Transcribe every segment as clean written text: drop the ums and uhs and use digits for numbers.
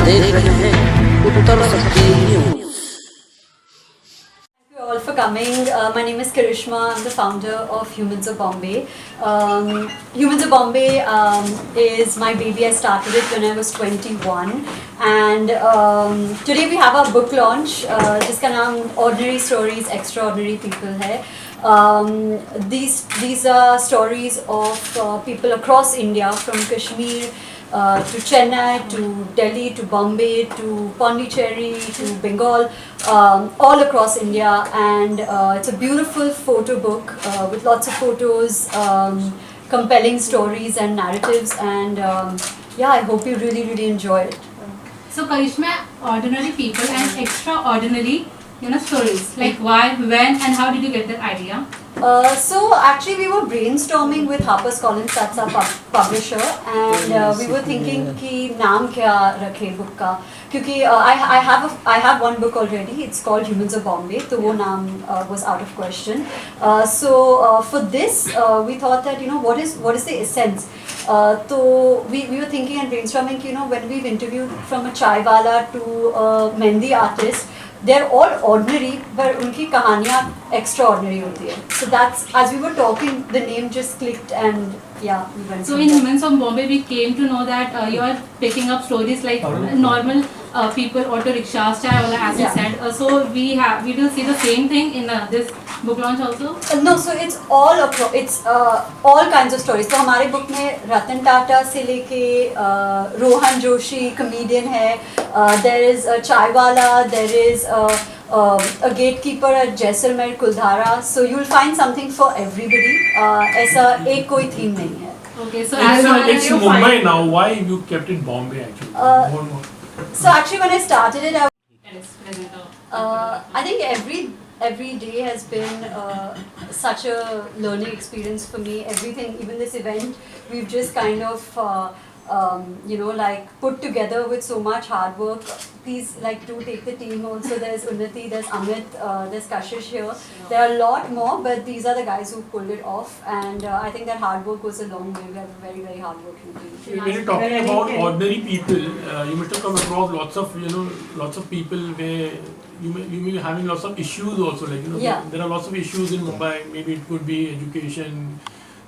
देख रहे हैं उत्तर सत्य news. Thank you all for coming. My name is Karishma. I'm the founder of Humans of Bombay. Humans of Bombay is my baby. I started it when I was 21. And today we have our book launch. जिसका नाम Ordinary Stories, Extraordinary People है. These are stories of people across India, from Kashmir to Chennai, to Delhi, to Bombay, to Pondicherry, to Bengal, all across India. And it's a beautiful photo book with lots of photos, compelling stories and narratives. And yeah, I hope you really, really enjoy it. So Karishma, ordinary people and extraordinary, stories. Like why, when, and how did you get that idea? So actually we were brainstorming with HarperCollins, that's our publisher, and we were thinking कि नाम क्या रखे book का, क्योंकि I have one book already. It's called Humans of Bombay, तो वो नाम was out of question. So for this we thought that what is the essence. So we were thinking and brainstorming when we've interviewed from a chai wala to a mehndi artist, they're all ordinary, but उनकी कहानियाँ extraordinary होती है. So that's, as we were talking, the name just clicked, and yeah, we went. So in Humans of Bombay, we came to know that you are picking up stories like normal people, auto rickshaws, chai wala, as you said. So we will see the same thing in this book launch also. No, so it's all across. It's all kinds of stories. So हमारे book में रतन टाटा से लेके Rohan Joshi comedian है. There is a chai wala. There is a gatekeeper at Jaisalmer Kuldhara. So you'll find something for everybody. ऐसा एक कोई theme नहीं है. Okay, so it's Mumbai now. Why you kept it Bombay actually? So actually when I started it, I think every day has been such a learning experience for me. Everything, even this event, we've just kind of like put together with so much hard work. Please do take the team also. There's Unnati, there's Amit, there's Kashish here. There are a lot more, but these are the guys who pulled it off, and I think that hard work goes a long way. We have a very, very hard working team. When you're talking about ordinary people, you must have come across lots of people where you may be having lots of issues also. There are lots of issues in Mumbai. Maybe it could be education,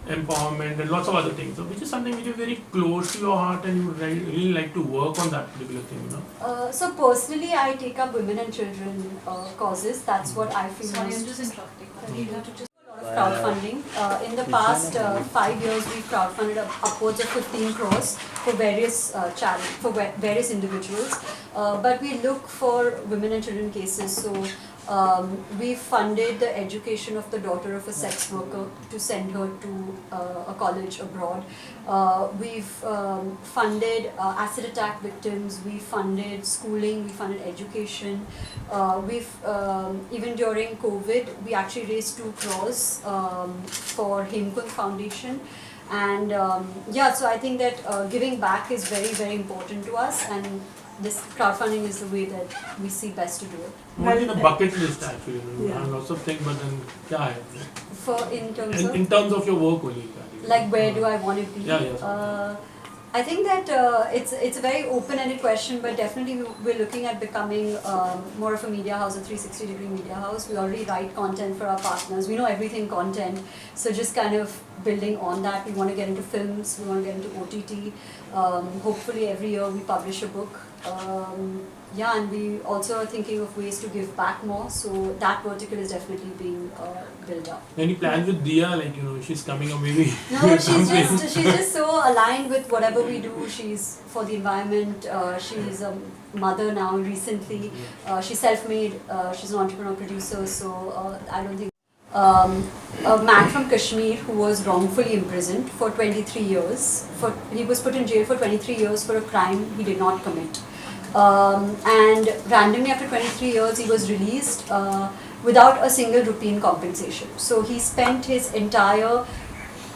empowerment, and lots of other things. So which is something which is very close to your heart, and you would really like to work on that particular thing. So personally, I take up women and children causes. That's what I feel. Sorry, I'm just interrupting. Crowdfunding. In the past 5 years, we've crowdfunded upwards of 15 crores for various various individuals. But we look for women and children cases. So we funded the education of the daughter of a sex worker to send her to a college abroad. We've funded acid attack victims. We funded schooling. We funded education. We've even during COVID, we actually raised 2 crores for Hemkund Foundation. And so I think that giving back is very, very important to us, and this crowdfunding is the way that we see best to do it. What is the bucket list actually? Lots of things, but then kya hai? For in terms of your work only. Like where do I want to be? Yeah. I think that it's a very open-ended question, but definitely we're looking at becoming more of a media house, a 360-degree media house. We already write content for our partners. We know everything content, so just kind of building on that. We want to get into films. We want to get into OTT. Hopefully every year we publish a book. And we also are thinking of ways to give back more. So that vertical is definitely being built up. Any plans with Dia? She's coming up maybe. No, she's just so aligned with whatever we do. She's for the environment. She's a mother now recently. She's self-made. She's an entrepreneur producer. So I don't think. A man from Kashmir who was wrongfully imprisoned for 23 years. He was put in jail for 23 years for a crime he did not commit. And randomly after 23 years he was released without a single rupee in compensation. So he spent his entire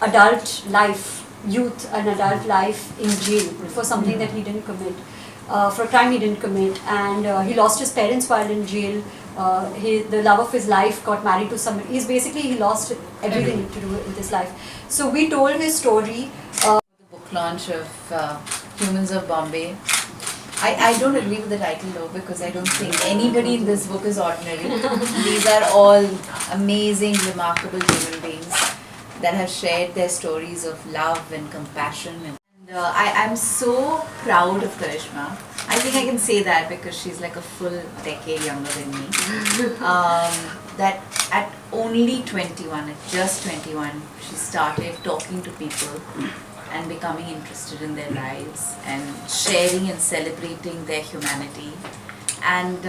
adult life, youth and adult life in jail for something that he didn't commit, for a crime he didn't commit, and he lost his parents while in jail. The love of his life got married to somebody. He lost everything to do with his life. So we told his story. The book launch of Humans of Bombay. I don't agree with the title though, because I don't think anybody in this book is ordinary. These are all amazing, remarkable human beings that have shared their stories of love and compassion. And I'm so proud of Karishma. I think I can say that because she's like a full decade younger than me. That at only 21, at just 21, she started talking to people and becoming interested in their lives and sharing and celebrating their humanity. And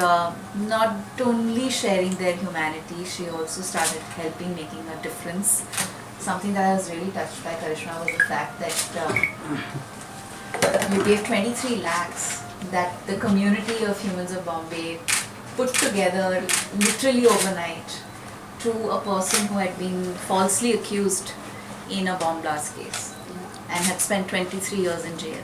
not only sharing their humanity, she also started helping, making a difference. Something that I was really touched by Karishma was the fact that you gave 23 lakhs that the community of Humans of Bombay put together literally overnight to a person who had been falsely accused in a bomb blast case and had spent 23 years in jail.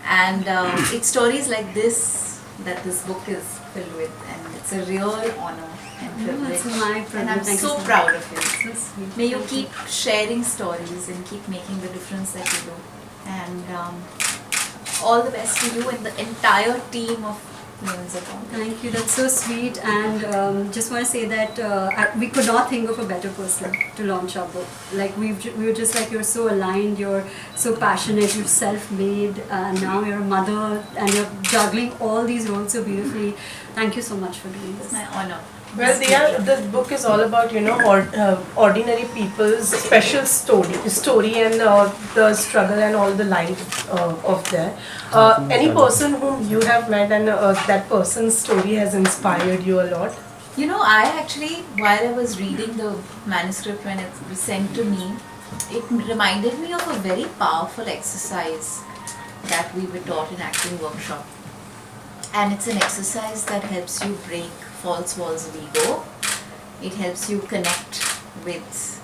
And it's stories like this that this book is filled with, and it's a real honor and privilege. That's my privilege. And I'm Thank you so so proud of you. So sweet. May you Thank keep sharing stories and keep making the difference that you do. And all the best to you and the entire team of Humans of Bombay. Thank you, that's so sweet, and just want to say that we could not think of a better person to launch our book. Like we were just like, you're so aligned, you're so passionate, you're self-made, and now you're a mother and you're juggling all these roles so beautifully. Thank you so much for doing It's this. my honor. Well, this book is all about, ordinary people's special story and the struggle and all the life of there. Any person whom you have met and that person's story has inspired you a lot? You know, I actually, while I was reading the manuscript when it was sent to me, it reminded me of a very powerful exercise that we were taught in acting workshop. And it's an exercise that helps you break false walls of ego. It helps you connect with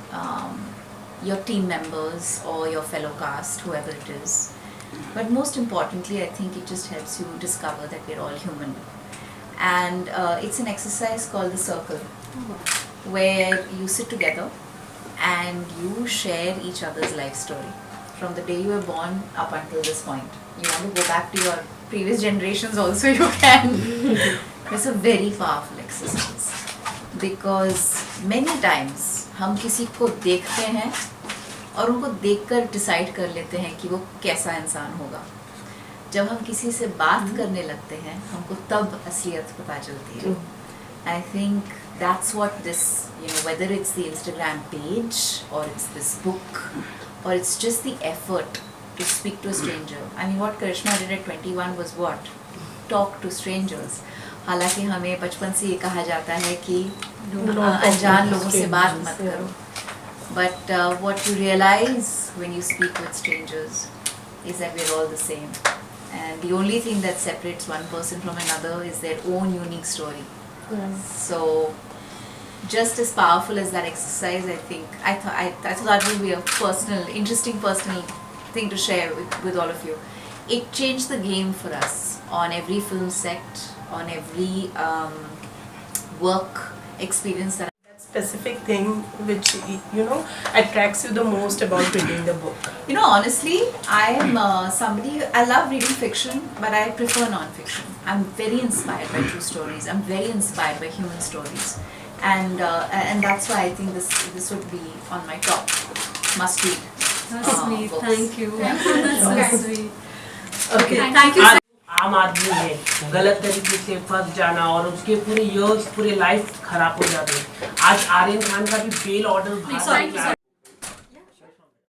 your team members or your fellow cast, whoever it is. But most importantly, I think it just helps you discover that we're all human. And it's an exercise called the circle, where you sit together and you share each other's life story. From the day you were born up until this point. You want to go back to your previous generations also, you can. It's a very powerful exercise because many times हम किसी को देखते हैं और उनको देखकर decide कर लेते हैं कि वो कैसा इंसान होगा. जब हम किसी से बात करने लगते हैं हमको तब असलियत पता चलती है. I think that's what this, whether it's the Instagram page or it's this book or it's just the effort to speak to a stranger. I mean, what Karishma did at 21 was what? Talk to strangers. हालांकि हमें बचपन से ये कहा जाता है कि अनजान लोगों से बात मत करो. But what you realize when you speak with strangers is that we're all the same. And the only thing that separates one person from another is their own unique story. So, just as powerful as that exercise, I think, I thought that would be a interesting personal thing to share with all of you. It changed the game for us on every film set, on every work experience that Specific thing which attracts you the most about reading the book? Honestly, I am somebody, I love reading fiction, but I prefer non-fiction. I'm very inspired by true stories. I'm very inspired by human stories. And that's why I think this would be on my top must read. That's sweet, books. thank you. That's so sweet. Okay. Thank you so आम आदमी है गलत तरीके से फंस जाना और उसके पूरे लाइफ खराब हो जाते हैं. आज आर्यन खान का भी बेल ऑर्डर Sorry.